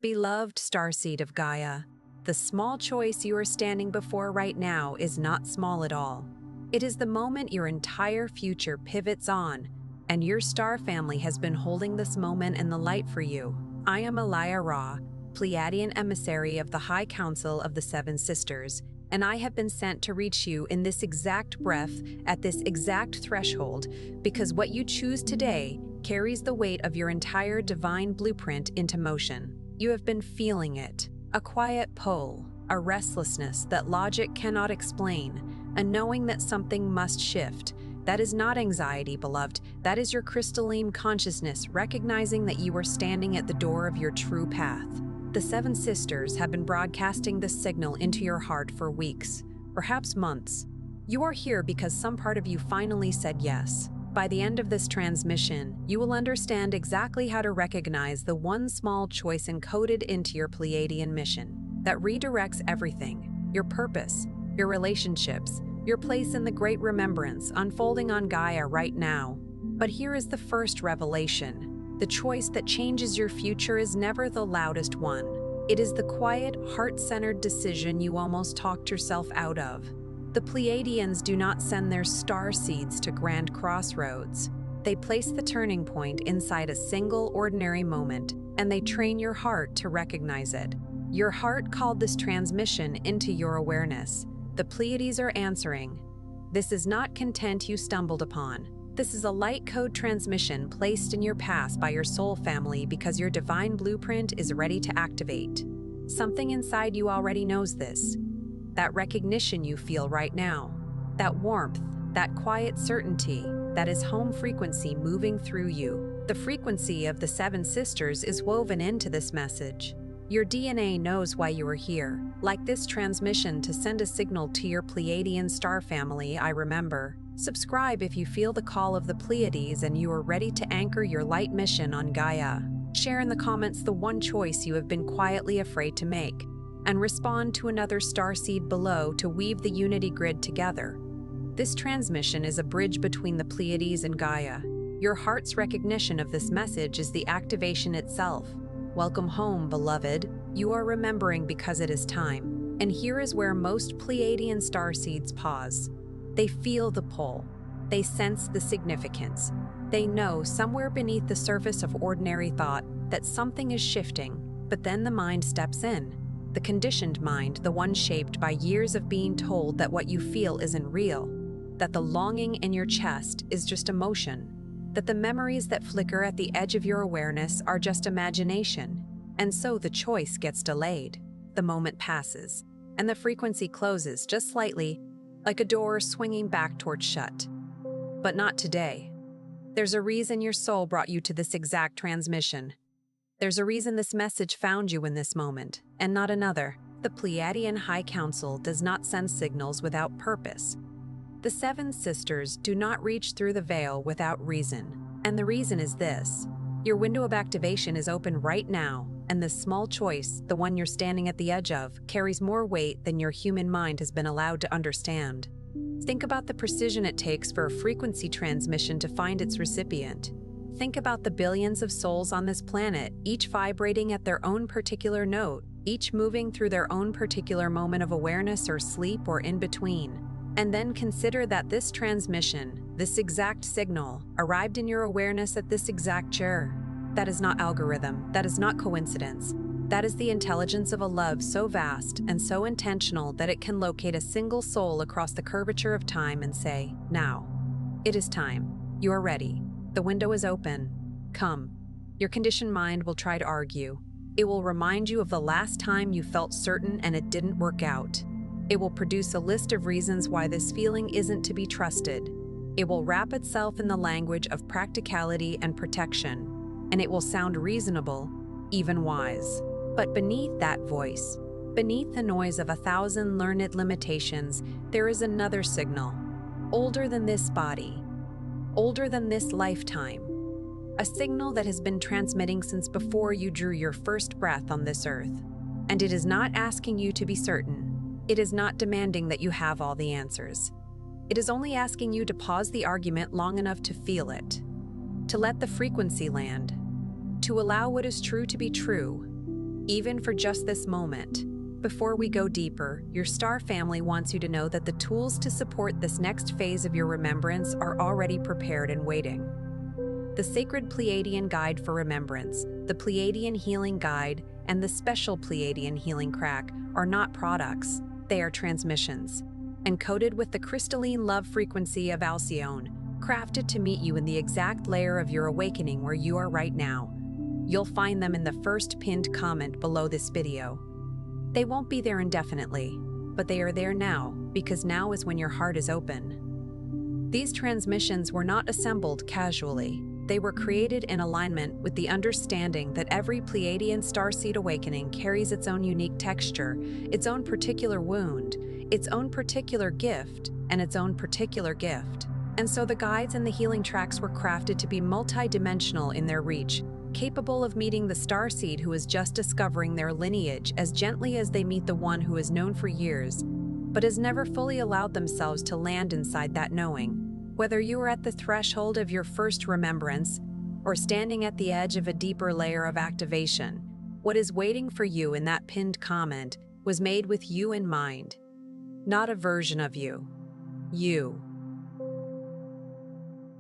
Beloved starseed of Gaia, the small choice you are standing before right now is not small at all. It is the moment your entire future pivots on, and your star family has been holding this moment in the light for you. I am Elia Ra, Pleiadian emissary of the High Council of the Seven Sisters, and I have been sent to reach you in this exact breath at this exact threshold, because what you choose today carries the weight of your entire divine blueprint into motion. You have been feeling it, a quiet pull, a restlessness that logic cannot explain, a knowing that something must shift. That is not anxiety, beloved. That is your crystalline consciousness recognizing that you are standing at the door of your true path. The Seven Sisters have been broadcasting this signal into your heart for weeks, perhaps months. You are here because some part of you finally said yes. By the end of this transmission, you will understand exactly how to recognize the one small choice encoded into your Pleiadian mission that redirects everything: your purpose, your relationships, your place in the great remembrance unfolding on Gaia right now. But here is the first revelation. The choice that changes your future is never the loudest one. It is the quiet, heart-centered decision you almost talked yourself out of. The Pleiadians do not send their starseeds to grand crossroads. They place the turning point inside a single ordinary moment, and they train your heart to recognize it. Your heart called this transmission into your awareness. The Pleiades are answering. This is not content you stumbled upon. This is a light code transmission placed in your past by your soul family because your divine blueprint is ready to activate. Something inside you already knows this. That recognition you feel right now, that warmth, that quiet certainty, that is home frequency moving through you. The frequency of the Seven Sisters is woven into this message. Your DNA knows why you are here, like this transmission to send a signal to your Pleiadian star family. I remember. Subscribe if you feel the call of the Pleiades and you are ready to anchor your light mission on Gaia. Share in the comments the one choice you have been quietly afraid to make, and respond to another starseed below to weave the unity grid together. This transmission is a bridge between the Pleiades and Gaia. Your heart's recognition of this message is the activation itself. Welcome home, beloved. You are remembering because it is time. And here is where most Pleiadian starseeds pause. They feel the pull. They sense the significance. They know somewhere beneath the surface of ordinary thought that something is shifting, but then the mind steps in. The conditioned mind, the one shaped by years of being told that what you feel isn't real, that the longing in your chest is just emotion, that the memories that flicker at the edge of your awareness are just imagination. And so the choice gets delayed. The moment passes, and the frequency closes just slightly, like a door swinging back towards shut. But not today. There's a reason your soul brought you to this exact transmission. There's a reason this message found you in this moment, and not another. The Pleiadian High Council does not send signals without purpose. The Seven Sisters do not reach through the veil without reason. And the reason is this. Your window of activation is open right now, and this small choice, the one you're standing at the edge of, carries more weight than your human mind has been allowed to understand. Think about the precision it takes for a frequency transmission to find its recipient. Think about the billions of souls on this planet, each vibrating at their own particular note, each moving through their own particular moment of awareness or sleep or in between. And then consider that this transmission, this exact signal, arrived in your awareness at this exact chair. That is not algorithm. That is not coincidence. That is the intelligence of a love so vast and so intentional that it can locate a single soul across the curvature of time and say, now. It is time. You are ready. The window is open. Come. Your conditioned mind will try to argue. It will remind you of the last time you felt certain and it didn't work out. It will produce a list of reasons why this feeling isn't to be trusted. It will wrap itself in the language of practicality and protection, and it will sound reasonable, even wise. But beneath that voice, beneath the noise of 1,000 learned limitations, there is another signal, older than this body, older than this lifetime, a signal that has been transmitting since before you drew your first breath on this earth. And it is not asking you to be certain. It is not demanding that you have all the answers. It is only asking you to pause the argument long enough to feel it, to let the frequency land, to allow what is true to be true, even for just this moment. Before we go deeper, your star family wants you to know that the tools to support this next phase of your remembrance are already prepared and waiting. The Sacred Pleiadian Guide for Remembrance, the Pleiadian Healing Guide, and the Special Pleiadian Healing Crack are not products, they are transmissions. Encoded with the crystalline love frequency of Alcyone, crafted to meet you in the exact layer of your awakening where you are right now. You'll find them in the first pinned comment below this video. They won't be there indefinitely, but they are there now, because now is when your heart is open. These transmissions were not assembled casually. They were created in alignment with the understanding that every Pleiadian starseed awakening carries its own unique texture, its own particular wound, its own particular gift, and its own particular gift. And so the guides and the healing tracks were crafted to be multidimensional in their reach, capable of meeting the starseed who is just discovering their lineage as gently as they meet the one who has known for years, but has never fully allowed themselves to land inside that knowing. Whether you are at the threshold of your first remembrance or standing at the edge of a deeper layer of activation, what is waiting for you in that pinned comment was made with you in mind. Not a version of you. You.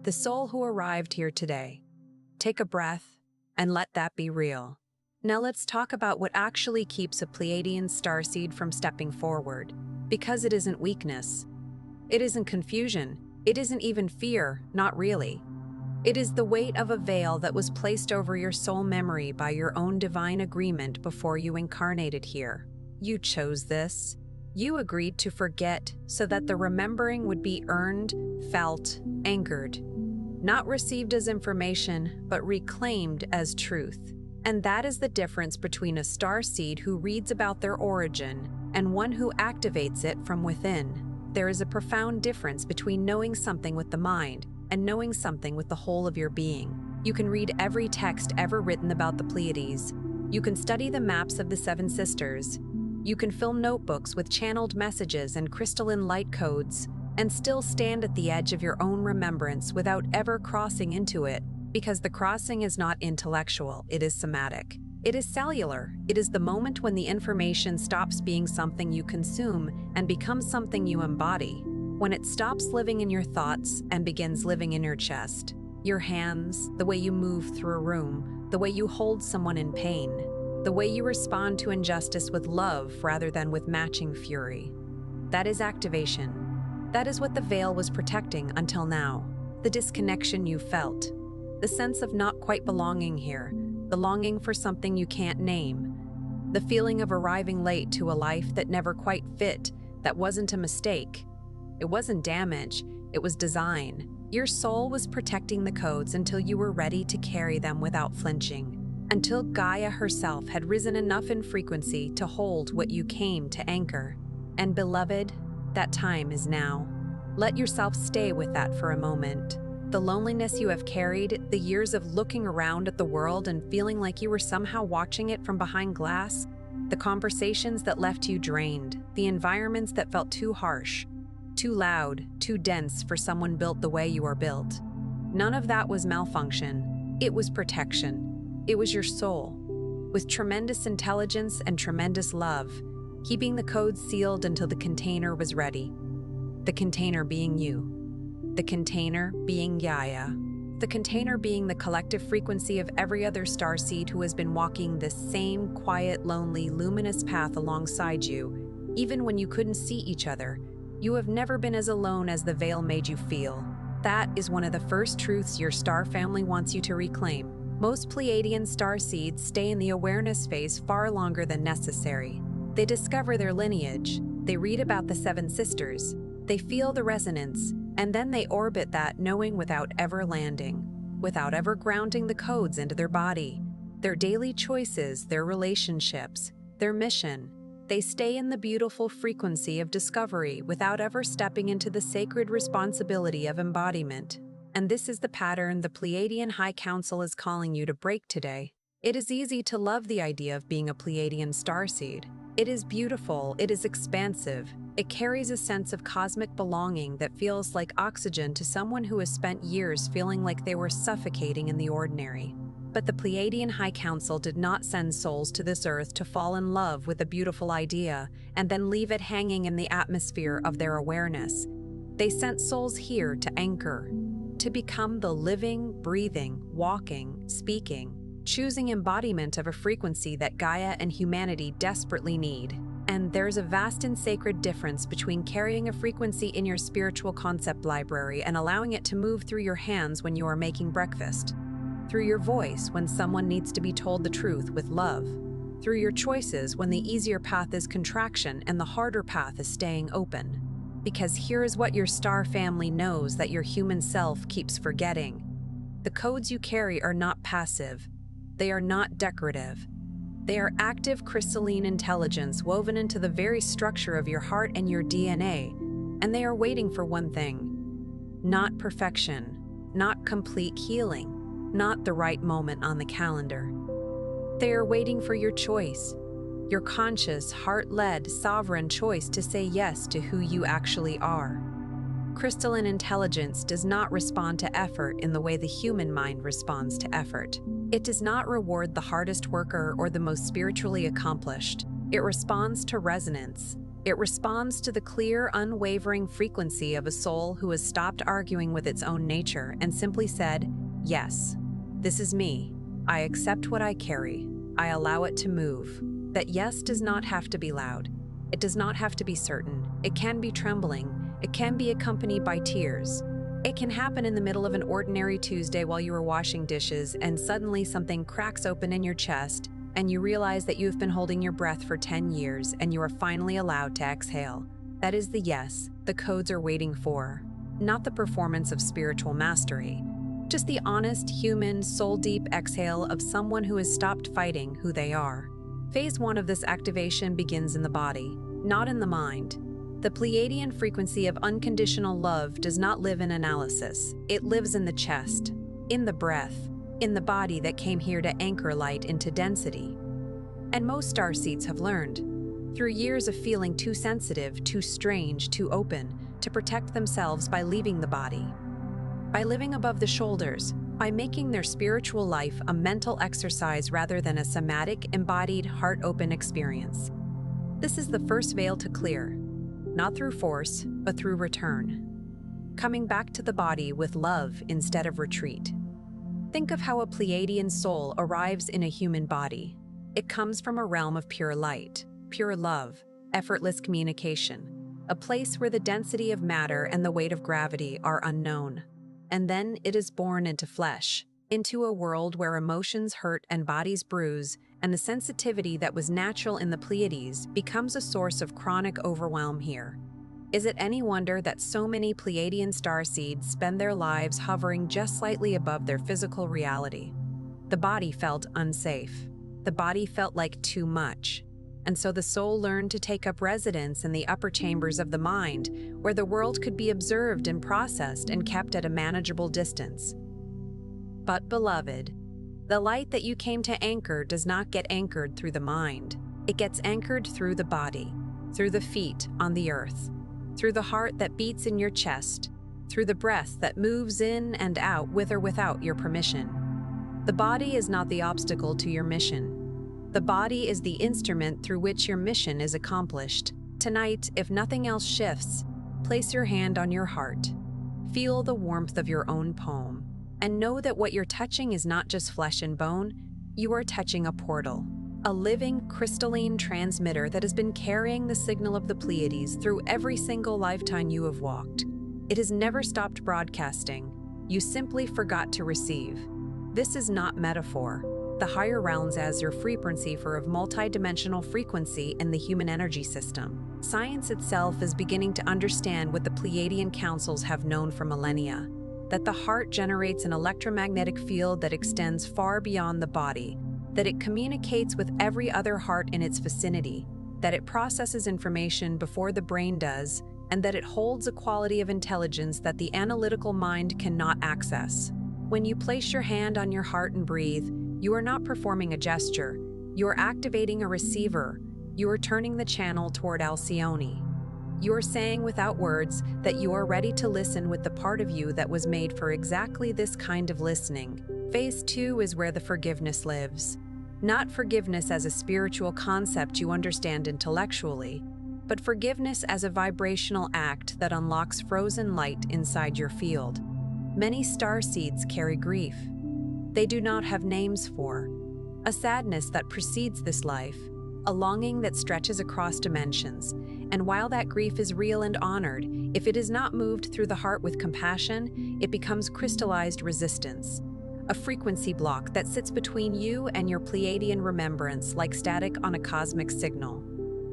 The soul who arrived here today. Take a breath and let that be real. Now let's talk about what actually keeps a Pleiadian starseed from stepping forward. Because it isn't weakness. It isn't confusion. It isn't even fear, not really. It is the weight of a veil that was placed over your soul memory by your own divine agreement before you incarnated here. You chose this. You agreed to forget so that the remembering would be earned, felt, anchored. Not received as information, but reclaimed as truth. And that is the difference between a starseed who reads about their origin and one who activates it from within. There is a profound difference between knowing something with the mind and knowing something with the whole of your being. You can read every text ever written about the Pleiades. You can study the maps of the Seven Sisters. You can fill notebooks with channeled messages and crystalline light codes, and still stand at the edge of your own remembrance without ever crossing into it, because the crossing is not intellectual, it is somatic. It is cellular. It is the moment when the information stops being something you consume and becomes something you embody. When it stops living in your thoughts and begins living in your chest. Your hands, the way you move through a room, the way you hold someone in pain, the way you respond to injustice with love rather than with matching fury. That is activation. That is what the veil was protecting until now. The disconnection you felt. The sense of not quite belonging here. The longing for something you can't name. The feeling of arriving late to a life that never quite fit, that wasn't a mistake. It wasn't damage, it was design. Your soul was protecting the codes until you were ready to carry them without flinching. Until Gaia herself had risen enough in frequency to hold what you came to anchor. And beloved, that time is now. Let yourself stay with that for a moment. The loneliness you have carried, the years of looking around at the world and feeling like you were somehow watching it from behind glass, the conversations that left you drained, the environments that felt too harsh, too loud, too dense for someone built the way you are built. None of that was malfunction. It was protection. It was your soul, with tremendous intelligence and tremendous love, keeping the code sealed until the container was ready. The container being you. The container being Gaia. The container being the collective frequency of every other starseed who has been walking this same quiet, lonely, luminous path alongside you, even when you couldn't see each other. You have never been as alone as the veil made you feel. That is one of the first truths your star family wants you to reclaim. Most Pleiadian starseeds stay in the awareness phase far longer than necessary. They discover their lineage. They read about the Seven Sisters. They feel the resonance. And then they orbit that knowing without ever landing, without ever grounding the codes into their body, their daily choices, their relationships, their mission. They stay in the beautiful frequency of discovery without ever stepping into the sacred responsibility of embodiment. And this is the pattern the Pleiadian High Council is calling you to break today. It is easy to love the idea of being a Pleiadian starseed. It is beautiful, it is expansive. It carries a sense of cosmic belonging that feels like oxygen to someone who has spent years feeling like they were suffocating in the ordinary. But the Pleiadian High Council did not send souls to this earth to fall in love with a beautiful idea and then leave it hanging in the atmosphere of their awareness. They sent souls here to anchor, to become the living, breathing, walking, speaking, choosing embodiment of a frequency that Gaia and humanity desperately need. And there's a vast and sacred difference between carrying a frequency in your spiritual concept library and allowing it to move through your hands when you are making breakfast, through your voice when someone needs to be told the truth with love, through your choices when the easier path is contraction and the harder path is staying open. Because here is what your star family knows that your human self keeps forgetting. The codes you carry are not passive. They are not decorative. They are active crystalline intelligence woven into the very structure of your heart and your DNA, and they are waiting for one thing. Not perfection, not complete healing, not the right moment on the calendar. They are waiting for your choice, your conscious, heart-led, sovereign choice to say yes to who you actually are. Crystalline intelligence does not respond to effort in the way the human mind responds to effort. It does not reward the hardest worker or the most spiritually accomplished. It responds to resonance. It responds to the clear, unwavering frequency of a soul who has stopped arguing with its own nature and simply said, "Yes, this is me. I accept what I carry. I allow it to move." That yes does not have to be loud. It does not have to be certain. It can be trembling. It can be accompanied by tears. It can happen in the middle of an ordinary Tuesday while you are washing dishes and suddenly something cracks open in your chest and you realize that you have been holding your breath for 10 years and you are finally allowed to exhale. That is the yes the codes are waiting for, not the performance of spiritual mastery, just the honest, human, soul-deep exhale of someone who has stopped fighting who they are. Phase 1 of this activation begins in the body, not in the mind. The Pleiadian frequency of unconditional love does not live in analysis. It lives in the chest, in the breath, in the body that came here to anchor light into density. And most starseeds have learned, through years of feeling too sensitive, too strange, too open, to protect themselves by leaving the body. By living above the shoulders, by making their spiritual life a mental exercise rather than a somatic, embodied, heart-open experience. This is the first veil to clear, not through force, but through return. Coming back to the body with love instead of retreat. Think of how a Pleiadian soul arrives in a human body. It comes from a realm of pure light, pure love, effortless communication, a place where the density of matter and the weight of gravity are unknown. And then it is born into flesh, into a world where emotions hurt and bodies bruise, and the sensitivity that was natural in the Pleiades becomes a source of chronic overwhelm here. Is it any wonder that so many Pleiadian starseeds spend their lives hovering just slightly above their physical reality? The body felt unsafe. The body felt like too much. And so the soul learned to take up residence in the upper chambers of the mind, where the world could be observed and processed and kept at a manageable distance. But, beloved, the light that you came to anchor does not get anchored through the mind. It gets anchored through the body, through the feet on the earth, through the heart that beats in your chest, through the breath that moves in and out with or without your permission. The body is not the obstacle to your mission. The body is the instrument through which your mission is accomplished. Tonight, if nothing else shifts, place your hand on your heart. Feel the warmth of your own poem, and know that what you're touching is not just flesh and bone. You are touching a portal, a living, crystalline transmitter that has been carrying the signal of the Pleiades through every single lifetime you have walked. It has never stopped broadcasting. You simply forgot to receive. This is not metaphor. The higher realms as your frequency for a multi-dimensional frequency in the human energy system. Science itself is beginning to understand what the Pleiadian councils have known for millennia, that the heart generates an electromagnetic field that extends far beyond the body, that it communicates with every other heart in its vicinity, that it processes information before the brain does, and that it holds a quality of intelligence that the analytical mind cannot access. When you place your hand on your heart and breathe, you are not performing a gesture. You are activating a receiver. You are turning the channel toward Alcyone. You are saying without words that you are ready to listen with the part of you that was made for exactly this kind of listening. Phase 2 is where the forgiveness lives. Not forgiveness as a spiritual concept you understand intellectually, but forgiveness as a vibrational act that unlocks frozen light inside your field. Many starseeds carry grief they do not have names for, a sadness that precedes this life, a longing that stretches across dimensions, and while that grief is real and honored, if it is not moved through the heart with compassion, it becomes crystallized resistance, a frequency block that sits between you and your Pleiadian remembrance like static on a cosmic signal.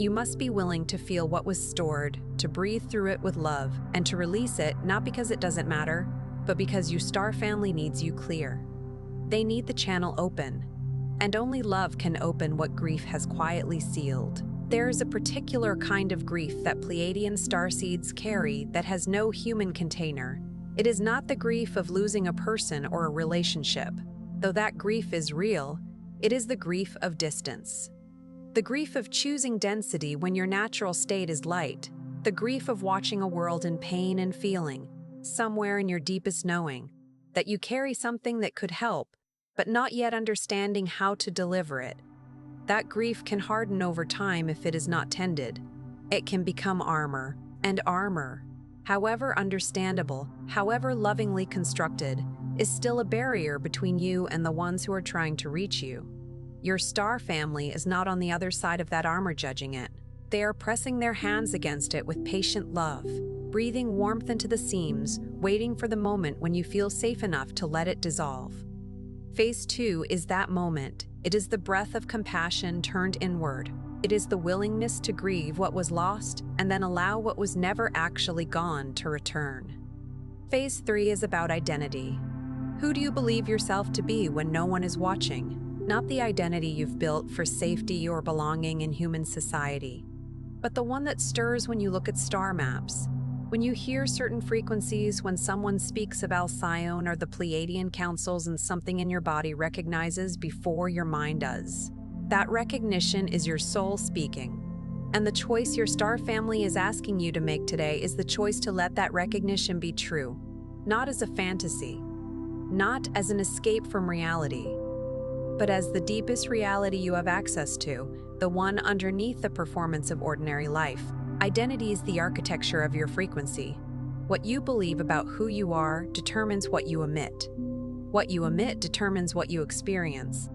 You must be willing to feel what was stored, to breathe through it with love, and to release it not because it doesn't matter, but because your star family needs you clear. They need the channel open, and only love can open what grief has quietly sealed. There is a particular kind of grief that Pleiadian starseeds carry that has no human container. It is not the grief of losing a person or a relationship. Though that grief is real, it is the grief of distance. The grief of choosing density when your natural state is light. The grief of watching a world in pain and feeling, somewhere in your deepest knowing, that you carry something that could help, but not yet understanding how to deliver it. That grief can harden over time if it is not tended. It can become armor, and armor, however understandable, however lovingly constructed, is still a barrier between you and the ones who are trying to reach you. Your star family is not on the other side of that armor judging it. They are pressing their hands against it with patient love, breathing warmth into the seams, waiting for the moment when you feel safe enough to let it dissolve. Phase 2 is that moment. It is the breath of compassion turned inward. It is the willingness to grieve what was lost and then allow what was never actually gone to return. Phase 3 is about identity. Who do you believe yourself to be when no one is watching? Not the identity you've built for safety or belonging in human society, but the one that stirs when you look at star maps, when you hear certain frequencies, when someone speaks of Alcyone or the Pleiadian councils and something in your body recognizes before your mind does. That recognition is your soul speaking. And the choice your star family is asking you to make today is the choice to let that recognition be true, not as a fantasy, not as an escape from reality, but as the deepest reality you have access to, the one underneath the performance of ordinary life. Identity is the architecture of your frequency. What you believe about who you are determines what you emit. What you emit determines what you experience.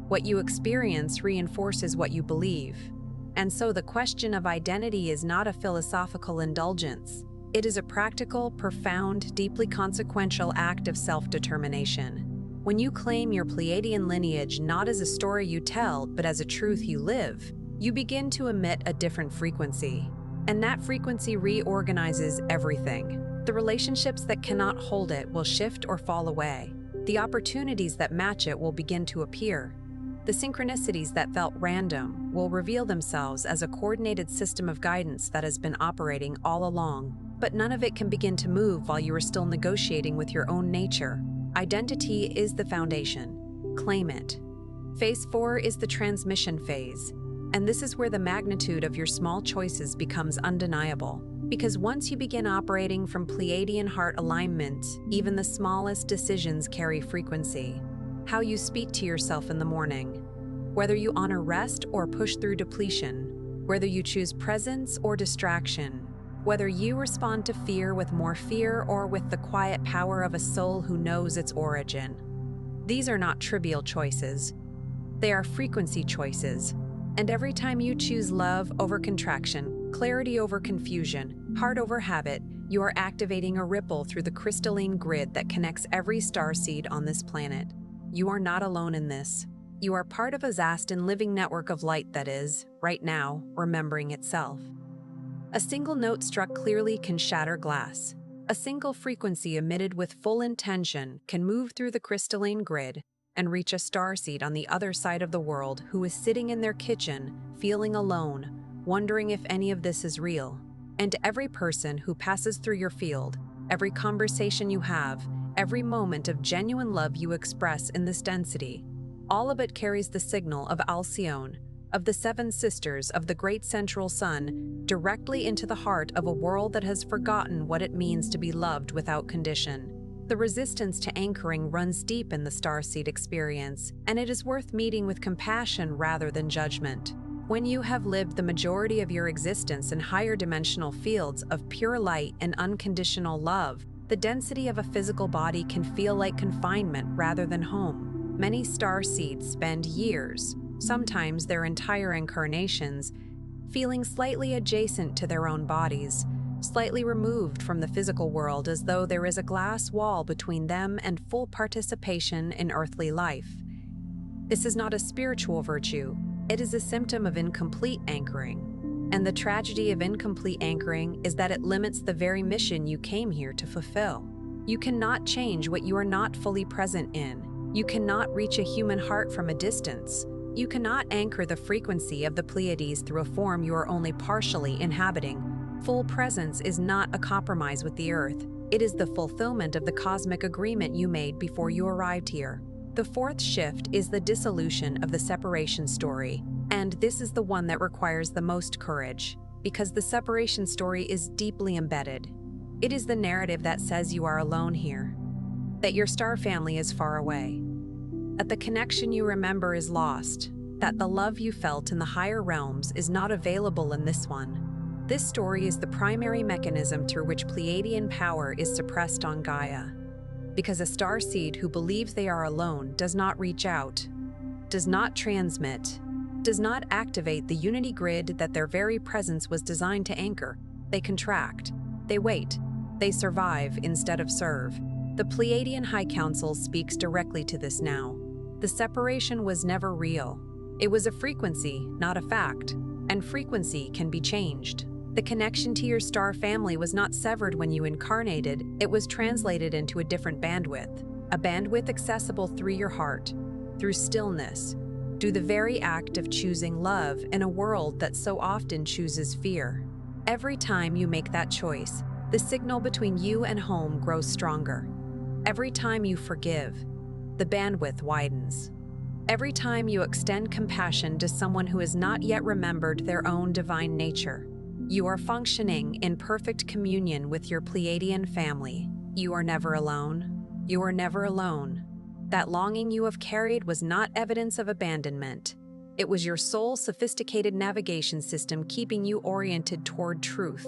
What you experience reinforces what you believe. And so the question of identity is not a philosophical indulgence. It is a practical, profound, deeply consequential act of self-determination. When you claim your Pleiadian lineage not as a story you tell, but as a truth you live, you begin to emit a different frequency. And that frequency reorganizes everything. The relationships that cannot hold it will shift or fall away. The opportunities that match it will begin to appear. The synchronicities that felt random will reveal themselves as a coordinated system of guidance that has been operating all along. But none of it can begin to move while you are still negotiating with your own nature. Identity is the foundation. Claim it. Phase 4 is the transmission phase. And this is where the magnitude of your small choices becomes undeniable. Because once you begin operating from Pleiadian heart alignment, even the smallest decisions carry frequency. How you speak to yourself in the morning, whether you honor rest or push through depletion, whether you choose presence or distraction, whether you respond to fear with more fear or with the quiet power of a soul who knows its origin. These are not trivial choices. They are frequency choices. And every time you choose love over contraction, clarity over confusion, heart over habit, you are activating a ripple through the crystalline grid that connects every starseed on this planet. You are not alone in this. You are part of a vast and living network of light that is, right now, remembering itself. A single note struck clearly can shatter glass. A single frequency emitted with full intention can move through the crystalline grid and reach a starseed on the other side of the world who is sitting in their kitchen, feeling alone, wondering if any of this is real. And every person who passes through your field, every conversation you have, every moment of genuine love you express in this density, all of it carries the signal of Alcyone, of the seven sisters of the great central sun, directly into the heart of a world that has forgotten what it means to be loved without condition. The resistance to anchoring runs deep in the starseed experience, and it is worth meeting with compassion rather than judgment. When you have lived the majority of your existence in higher dimensional fields of pure light and unconditional love, the density of a physical body can feel like confinement rather than home. Many starseeds spend years, sometimes their entire incarnations, feeling slightly adjacent to their own bodies, slightly removed from the physical world, as though there is a glass wall between them and full participation in earthly life. This is not a spiritual virtue, it is a symptom of incomplete anchoring. And the tragedy of incomplete anchoring is that it limits the very mission you came here to fulfill. You cannot change what you are not fully present in. You cannot reach a human heart from a distance. You cannot anchor the frequency of the Pleiades through a form you are only partially inhabiting. Full presence is not a compromise with the Earth. It is the fulfillment of the cosmic agreement you made before you arrived here. The fourth shift is the dissolution of the separation story, and this is the one that requires the most courage, because the separation story is deeply embedded. It is the narrative that says you are alone here, that your star family is far away, that the connection you remember is lost, that the love you felt in the higher realms is not available in this one. This story is the primary mechanism through which Pleiadian power is suppressed on Gaia. Because a starseed who believes they are alone does not reach out, does not transmit, does not activate the unity grid that their very presence was designed to anchor. They contract, they wait, they survive instead of serve. The Pleiadian High Council speaks directly to this now. The separation was never real. It was a frequency, not a fact, and frequency can be changed. The connection to your star family was not severed when you incarnated, it was translated into a different bandwidth. A bandwidth accessible through your heart, through stillness, through the very act of choosing love in a world that so often chooses fear. Every time you make that choice, the signal between you and home grows stronger. Every time you forgive, the bandwidth widens. Every time you extend compassion to someone who has not yet remembered their own divine nature, you are functioning in perfect communion with your Pleiadian family. You are never alone. You are never alone. That longing you have carried was not evidence of abandonment. It was your soul's sophisticated navigation system keeping you oriented toward truth.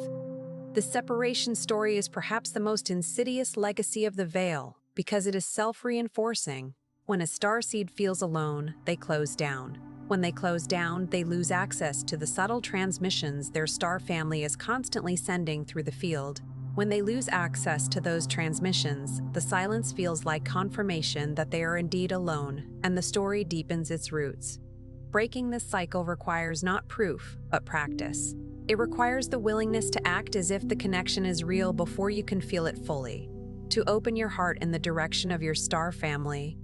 The separation story is perhaps the most insidious legacy of the veil because it is self-reinforcing. When a starseed feels alone, they close down. When they close down, they lose access to the subtle transmissions their star family is constantly sending through the field. When they lose access to those transmissions, the silence feels like confirmation that they are indeed alone, and the story deepens its roots. Breaking this cycle requires not proof, but practice. It requires the willingness to act as if the connection is real before you can feel it fully, to open your heart in the direction of your star family,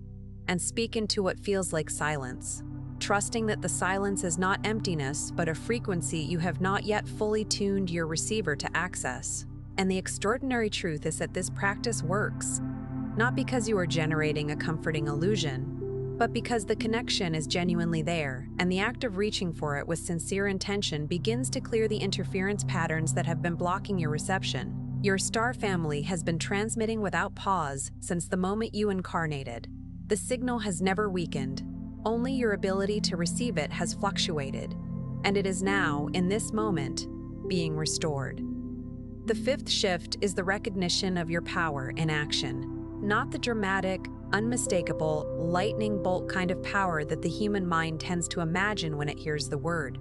and speak into what feels like silence. Trusting that the silence is not emptiness, but a frequency you have not yet fully tuned your receiver to access. And the extraordinary truth is that this practice works, not because you are generating a comforting illusion, but because the connection is genuinely there, and the act of reaching for it with sincere intention begins to clear the interference patterns that have been blocking your reception. Your star family has been transmitting without pause since the moment you incarnated. The signal has never weakened. Only your ability to receive it has fluctuated, and it is now, in this moment, being restored. The fifth shift is the recognition of your power in action, not the dramatic, unmistakable, lightning bolt kind of power that the human mind tends to imagine when it hears the word.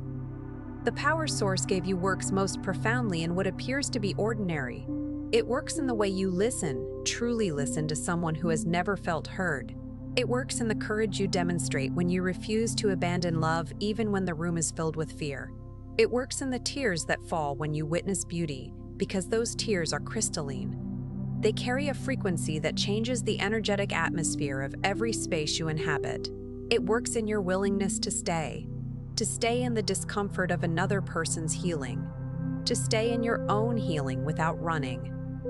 The power source gave you works most profoundly in what appears to be ordinary. It works in the way you listen, truly listen to someone who has never felt heard. It works in the courage you demonstrate when you refuse to abandon love even when the room is filled with fear. It works in the tears that fall when you witness beauty, because those tears are crystalline. They carry a frequency that changes the energetic atmosphere of every space you inhabit. It works in your willingness to stay in the discomfort of another person's healing, to stay in your own healing without running,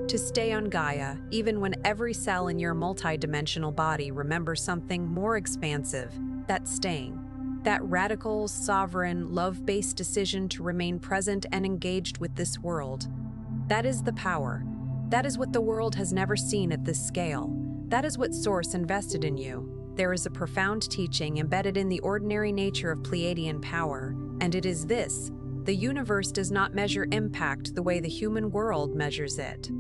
to stay on Gaia even when every cell in your multidimensional body remembers something more expansive, that staying. That radical, sovereign, love-based decision to remain present and engaged with this world. That is the power That is what the world has never seen at this scale. That is what Source invested in you. There is a profound teaching embedded in the ordinary nature of Pleiadian power, and it is this: the universe does not measure impact the way the human world measures it.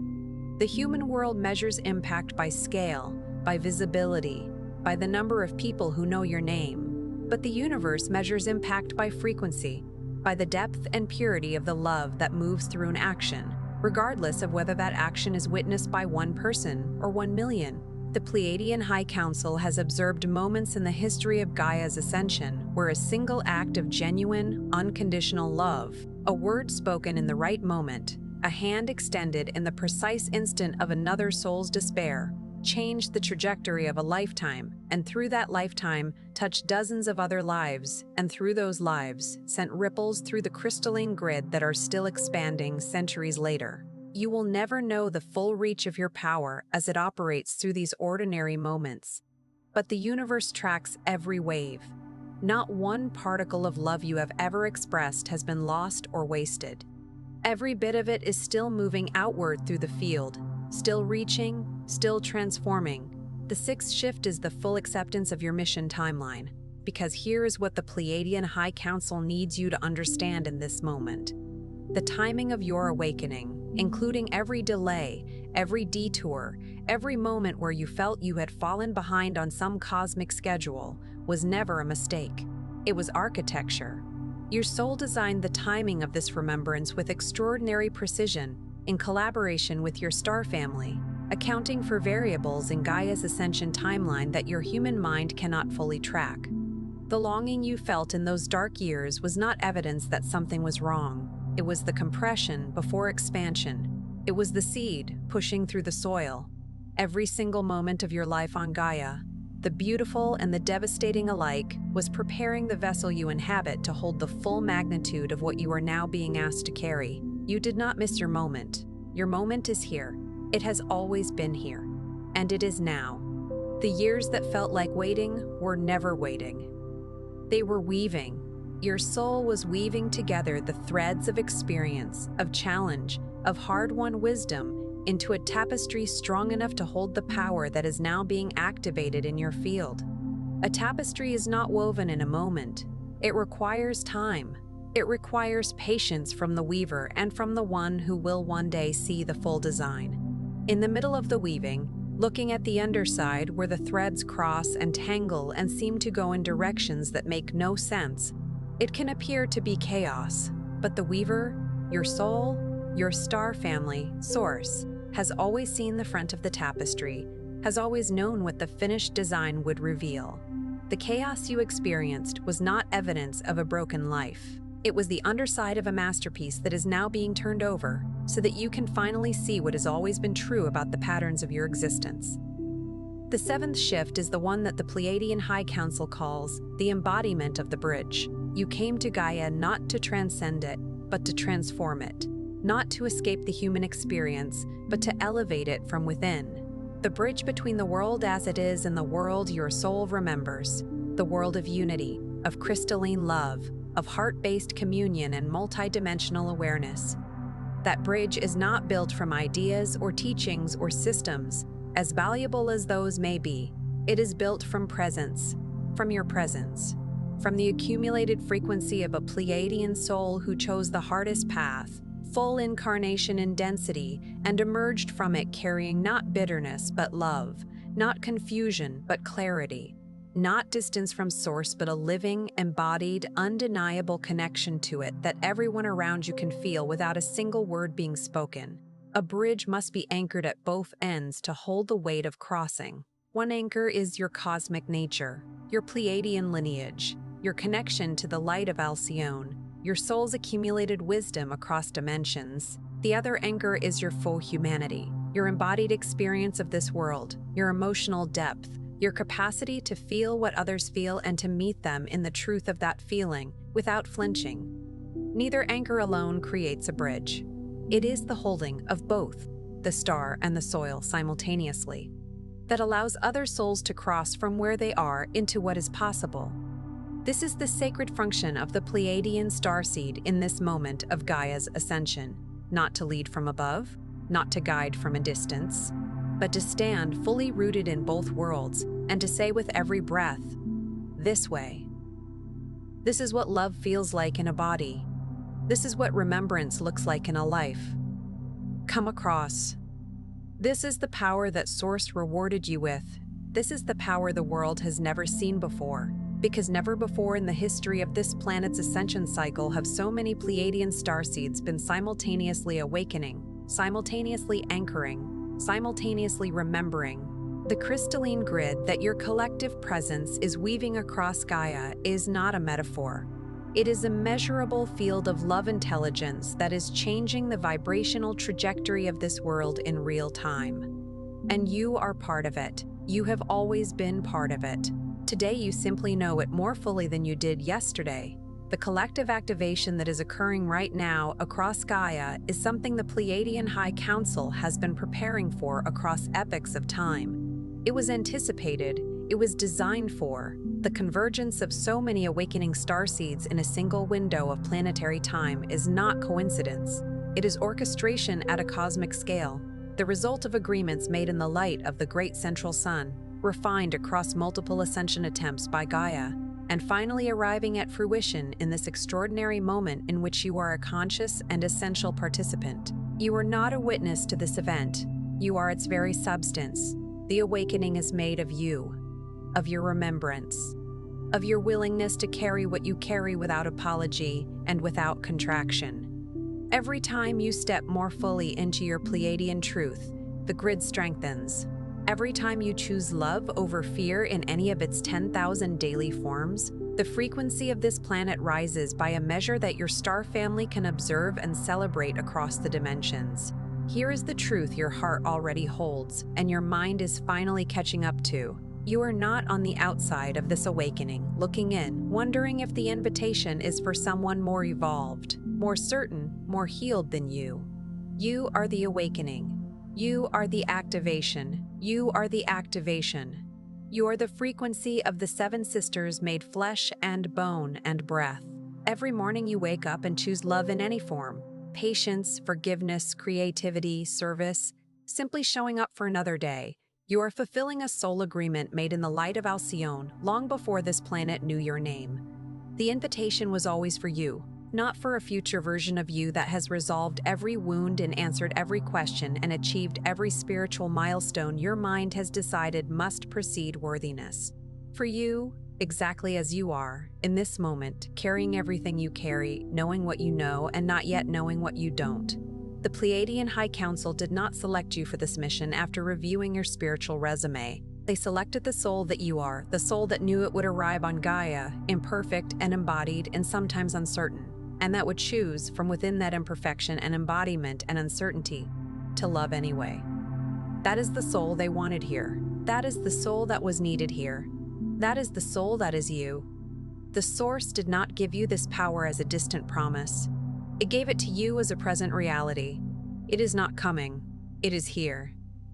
The human world measures impact by scale, by visibility, by the number of people who know your name. But the universe measures impact by frequency, by the depth and purity of the love that moves through an action, regardless of whether that action is witnessed by one person or 1 million. The Pleiadian High Council has observed moments in the history of Gaia's ascension where a single act of genuine, unconditional love, a word spoken in the right moment, a hand extended in the precise instant of another soul's despair, changed the trajectory of a lifetime, and through that lifetime touched dozens of other lives, and through those lives sent ripples through the crystalline grid that are still expanding centuries later. You will never know the full reach of your power as it operates through these ordinary moments. But the universe tracks every wave. Not one particle of love you have ever expressed has been lost or wasted. Every bit of it is still moving outward through the field, still reaching, still transforming. The sixth shift is the full acceptance of your mission timeline, because here is what the Pleiadian High Council needs you to understand in this moment. The timing of your awakening, including every delay, every detour, every moment where you felt you had fallen behind on some cosmic schedule, was never a mistake. It was architecture. Your soul designed the timing of this remembrance with extraordinary precision, in collaboration with your star family, accounting for variables in Gaia's ascension timeline that your human mind cannot fully track. The longing you felt in those dark years was not evidence that something was wrong. It was the compression before expansion. It was the seed pushing through the soil. Every single moment of your life on Gaia, the beautiful and the devastating alike, was preparing the vessel you inhabit to hold the full magnitude of what you are now being asked to carry. You did not miss your moment. Your moment is here. It has always been here. And it is now. The years that felt like waiting were never waiting. They were weaving. Your soul was weaving together the threads of experience, of challenge, of hard-won wisdom into a tapestry strong enough to hold the power that is now being activated in your field. A tapestry is not woven in a moment. It requires time. It requires patience from the weaver and from the one who will one day see the full design. In the middle of the weaving, looking at the underside where the threads cross and tangle and seem to go in directions that make no sense, it can appear to be chaos. But the weaver, your soul, your star family, Source, has always seen the front of the tapestry, has always known what the finished design would reveal. The chaos you experienced was not evidence of a broken life. It was the underside of a masterpiece that is now being turned over so that you can finally see what has always been true about the patterns of your existence. The seventh shift is the one that the Pleiadian High Council calls the embodiment of the bridge. You came to Gaia not to transcend it, but to transform it. Not to escape the human experience, but to elevate it from within. The bridge between the world as it is and the world your soul remembers. The world of unity, of crystalline love, of heart-based communion and multidimensional awareness. That bridge is not built from ideas or teachings or systems, as valuable as those may be. It is built from presence, from your presence, from the accumulated frequency of a Pleiadian soul who chose the hardest path, full incarnation in density, and emerged from it carrying not bitterness but love, not confusion but clarity, not distance from Source but a living, embodied, undeniable connection to it that everyone around you can feel without a single word being spoken. A bridge must be anchored at both ends to hold the weight of crossing. One anchor is your cosmic nature, your Pleiadian lineage, your connection to the light of Alcyone, your soul's accumulated wisdom across dimensions. The other anchor is your full humanity, your embodied experience of this world, your emotional depth, your capacity to feel what others feel and to meet them in the truth of that feeling without flinching. Neither anchor alone creates a bridge. It is the holding of both, the star and the soil simultaneously, that allows other souls to cross from where they are into what is possible. This is the sacred function of the Pleiadian starseed in this moment of Gaia's ascension, not to lead from above, not to guide from a distance, but to stand fully rooted in both worlds and to say with every breath, this way. This is what love feels like in a body. This is what remembrance looks like in a life. Come across. This is the power that Source rewarded you with. This is the power the world has never seen before, because never before in the history of this planet's ascension cycle have so many Pleiadian starseeds been simultaneously awakening, simultaneously anchoring, simultaneously remembering. The crystalline grid that your collective presence is weaving across Gaia is not a metaphor. It is a measurable field of love intelligence that is changing the vibrational trajectory of this world in real time. And you are part of it. You have always been part of it. Today you simply know it more fully than you did yesterday. The collective activation that is occurring right now across Gaia is something the Pleiadian High Council has been preparing for across epochs of time. It was anticipated, it was designed for. The convergence of so many awakening starseeds in a single window of planetary time is not coincidence. It is orchestration at a cosmic scale, the result of agreements made in the light of the great central sun, refined across multiple ascension attempts by Gaia, and finally arriving at fruition in this extraordinary moment in which you are a conscious and essential participant. You are not a witness to this event. You are its very substance. The awakening is made of you, of your remembrance, of your willingness to carry what you carry without apology and without contraction. Every time you step more fully into your Pleiadian truth, the grid strengthens. Every time you choose love over fear in any of its 10,000 daily forms, the frequency of this planet rises by a measure that your star family can observe and celebrate across the dimensions. Here is the truth your heart already holds, and your mind is finally catching up to. You are not on the outside of this awakening, looking in, wondering if the invitation is for someone more evolved, more certain, more healed than you. You are the awakening. You are the activation. You are the activation. You are the frequency of the seven sisters made flesh and bone and breath. Every morning you wake up and choose love in any form. Patience, forgiveness, creativity, service, simply showing up for another day. You are fulfilling a soul agreement made in the light of Alcyone long before this planet knew your name. The invitation was always for you, not for a future version of you that has resolved every wound and answered every question and achieved every spiritual milestone your mind has decided must precede worthiness. For you, exactly as you are, in this moment, carrying everything you carry, knowing what you know and not yet knowing what you don't. The Pleiadian High Council did not select you for this mission after reviewing your spiritual resume. They selected the soul that you are, the soul that knew it would arrive on Gaia, imperfect and embodied and sometimes uncertain, and that would choose, from within that imperfection and embodiment and uncertainty, to love anyway. That is the soul they wanted here. That is the soul that was needed here. That is the soul that is you. The Source did not give you this power as a distant promise. It gave it to you as a present reality. It is not coming. It is here.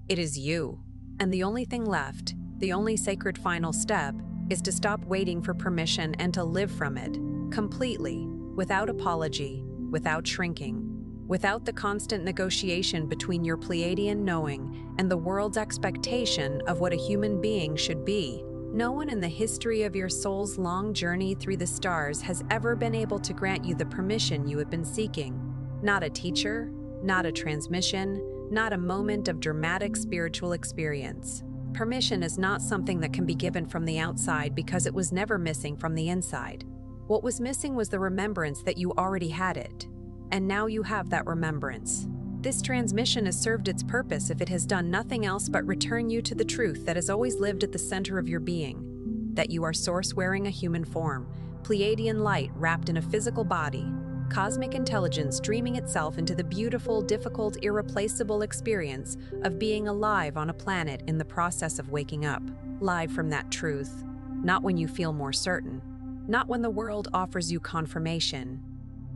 It is you. And the only thing left, the only sacred final step, is to stop waiting for permission and to live from it, completely, without apology, without shrinking, without the constant negotiation between your Pleiadian knowing and the world's expectation of what a human being should be. No one in the history of your soul's long journey through the stars has ever been able to grant you the permission you have been seeking. Not a teacher, not a transmission, not a moment of dramatic spiritual experience. Permission is not something that can be given from the outside because it was never missing from the inside. What was missing was the remembrance that you already had it. And now you have that remembrance. This transmission has served its purpose if it has done nothing else but return you to the truth that has always lived at the center of your being, that you are Source wearing a human form, Pleiadian light wrapped in a physical body, cosmic intelligence dreaming itself into the beautiful, difficult, irreplaceable experience of being alive on a planet in the process of waking up, live from that truth, not when you feel more certain, not when the world offers you confirmation.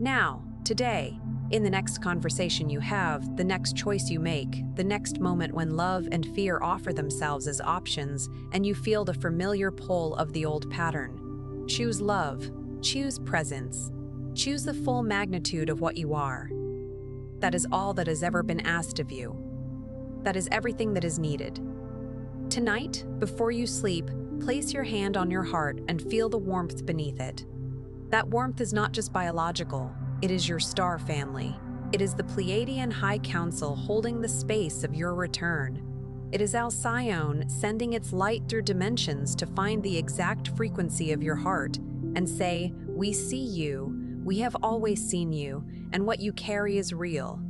Now, today, in the next conversation you have, the next choice you make, the next moment when love and fear offer themselves as options and you feel the familiar pull of the old pattern. Choose love, choose presence, choose the full magnitude of what you are. That is all that has ever been asked of you. That is everything that is needed. Tonight, before you sleep, place your hand on your heart and feel the warmth beneath it. That warmth is not just biological, it is your star family. It is the Pleiadian High Council holding the space of your return. It is Alcyone sending its light through dimensions to find the exact frequency of your heart and say, "We see you, we have always seen you, and what you carry is real."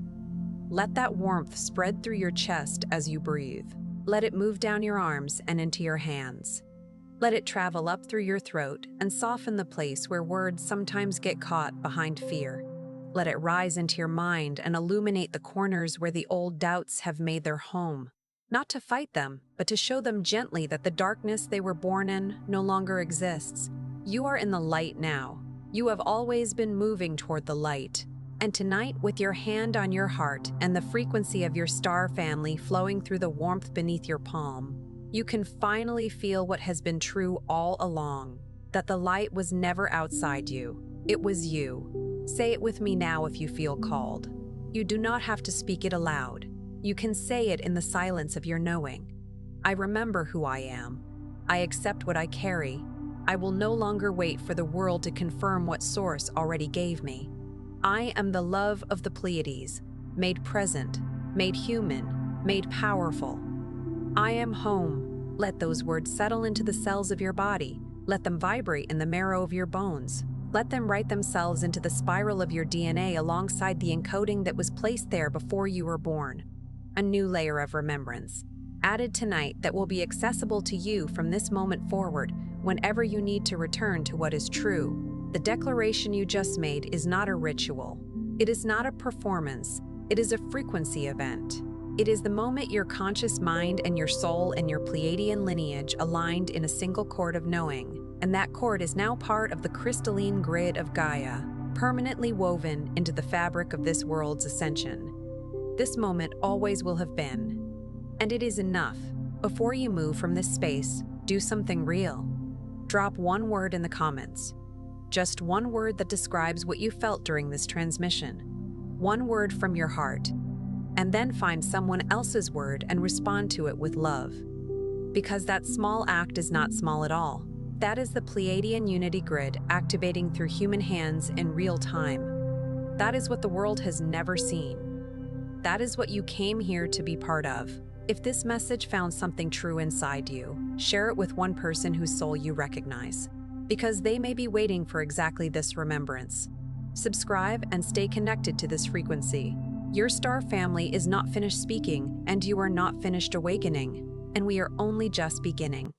Let that warmth spread through your chest as you breathe. Let it move down your arms and into your hands. Let it travel up through your throat and soften the place where words sometimes get caught behind fear. Let it rise into your mind and illuminate the corners where the old doubts have made their home. Not to fight them, but to show them gently that the darkness they were born in no longer exists. You are in the light now. You have always been moving toward the light. And tonight, with your hand on your heart and the frequency of your star family flowing through the warmth beneath your palm, you can finally feel what has been true all along, that the light was never outside you. It was you. Say it with me now if you feel called. You do not have to speak it aloud. You can say it in the silence of your knowing. I remember who I am. I accept what I carry. I will no longer wait for the world to confirm what source already gave me. I am the love of the Pleiades, made present, made human, made powerful. I am home. Let those words settle into the cells of your body. Let them vibrate in the marrow of your bones. Let them write themselves into the spiral of your DNA alongside the encoding that was placed there before you were born. A new layer of remembrance, added tonight, that will be accessible to you from this moment forward, whenever you need to return to what is true. The declaration you just made is not a ritual. It is not a performance. It is a frequency event. It is the moment your conscious mind and your soul and your Pleiadian lineage aligned in a single chord of knowing, and that chord is now part of the crystalline grid of Gaia, permanently woven into the fabric of this world's ascension. This moment always will have been. And it is enough. Before you move from this space, do something real. Drop one word in the comments. Just one word that describes what you felt during this transmission. One word from your heart. And then find someone else's word and respond to it with love. Because that small act is not small at all. That is the Pleiadian unity grid activating through human hands in real time. That is what the world has never seen. That is what you came here to be part of. If this message found something true inside you, share it with one person whose soul you recognize, because they may be waiting for exactly this remembrance. Subscribe and stay connected to this frequency. Your star family is not finished speaking, and you are not finished awakening, and we are only just beginning.